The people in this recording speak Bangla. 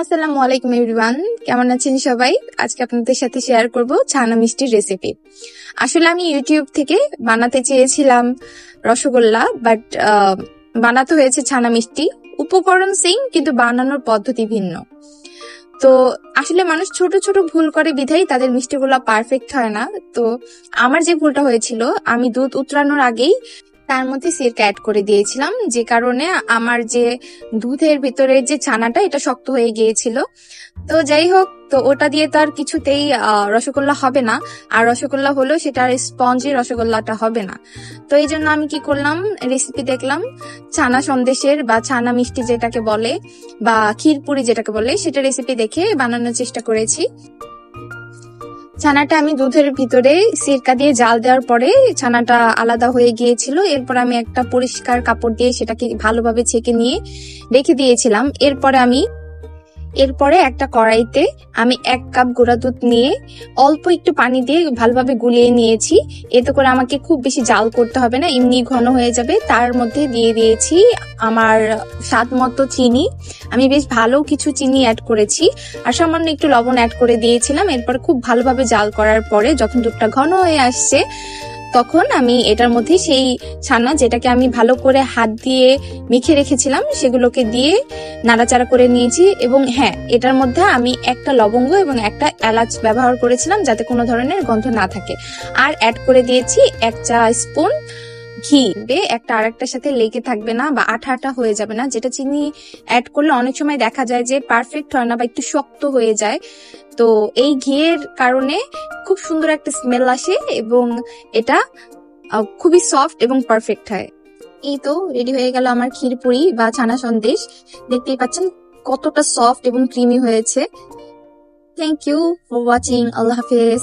আসসালামু আলাইকুম এভরিওয়ান, কেমন আছেন সবাই? আজকে আপনাদের সাথে শেয়ার করব ছানা মিষ্টির রেসিপি। আসলে আমি ইউটিউব থেকে বানাতে চেয়েছিলাম রসগোল্লা, বাট বানাতে হয়েছে ছানা মিষ্টি। উপকরণ সেম, কিন্তু বানানোর পদ্ধতি ভিন্ন। তো আসলে মানুষ ছোট ছোট ভুল করে বিধায় তাদের মিষ্টিগুলো পারফেক্ট হয় না। তো আমার যে ভুলটা হয়েছিল, আমি দুধ উতরানোর আগেই তার মধ্যে সিরকা অ্যাড করে দিয়েছিলাম, যে কারণে আমার যে দুধের ভিতরে যে ছানাটা এটা শক্ত হয়ে গিয়েছিল। তো যাই হোক, তো ওটা দিয়ে তো আর কিছুতেই রসগোল্লা হবে না। আর রসগোল্লা হলেও সেটা আর স্পঞ্জি রসগোল্লাটা হবে না। তো এই জন্য আমি কি করলাম, রেসিপি দেখলাম ছানা সন্দেশের বা ছানা মিষ্টি যেটাকে বলে, বা ক্ষীরপুরি যেটাকে বলে, সেটা রেসিপি দেখে বানানোর চেষ্টা করেছি। ছানাটা আমি দুধের ভিতরে সিরকা দিয়ে জাল দেওয়ার পরে ছানাটা আলাদা হয়ে গিয়েছিল। এরপর আমি একটা পরিষ্কার কাপড় দিয়ে সেটাকে ভালোভাবে ছেঁকে নিয়ে রেখে দিয়েছিলাম। এরপরে একটা কড়াইতে আমি 1 কাপ গুঁড়া দুধ নিয়ে অল্প একটু পানি দিয়ে ভালোভাবে গুলিয়ে নিয়েছি। এতে করে আমাকে খুব বেশি জাল করতে হবে না, এমনি ঘন হয়ে যাবে। তার মধ্যে দিয়ে দিয়েছি আমার স্বাদ মতো চিনি। আমি বেশ ভালো কিছু চিনি অ্যাড করেছি, আর সামান্য একটু লবণ অ্যাড করে দিয়েছিলাম। এরপর খুব ভালোভাবে জাল করার পরে যখন দুধটা ঘন হয়ে আসছে, তখন আমি এটার মধ্যে সেই ছানা যেটাকে আমি ভালো করে হাত দিয়ে মেখে রেখেছিলাম সেগুলোকে দিয়ে নাড়াচাড়া করে নিয়েছি। এবং হ্যাঁ, এটার মধ্যে আমি একটা লবঙ্গ এবং একটা এলাচ ব্যবহার করেছিলাম, যাতে কোনো ধরনের গন্ধ না থাকে। আর অ্যাড করে দিয়েছি 1 চা স্পুন ঘি। একটা আরেকটার সাথে লেগে থাকবে না বা আঠা আঠা হয়ে যাবে না। যেটা চিনি অ্যাড করলে অনেক সময় দেখা যায় যে পারফেক্ট হয় না বা একটু শক্ত হয়ে যায়। তো এই ঘিয়ের কারণে খুব সুন্দর একটা স্মেল আসে এবং এটা খুবই সফট এবং পারফেক্ট হয়। এই তো রেডি হয়ে গেল আমার ক্ষীরপুরি বা ছানা সন্দেশ। দেখতেই পাচ্ছেন কতটা সফট এবং ক্রিমি হয়েছে। Thank you for watching. আল্লাহ হাফেজ।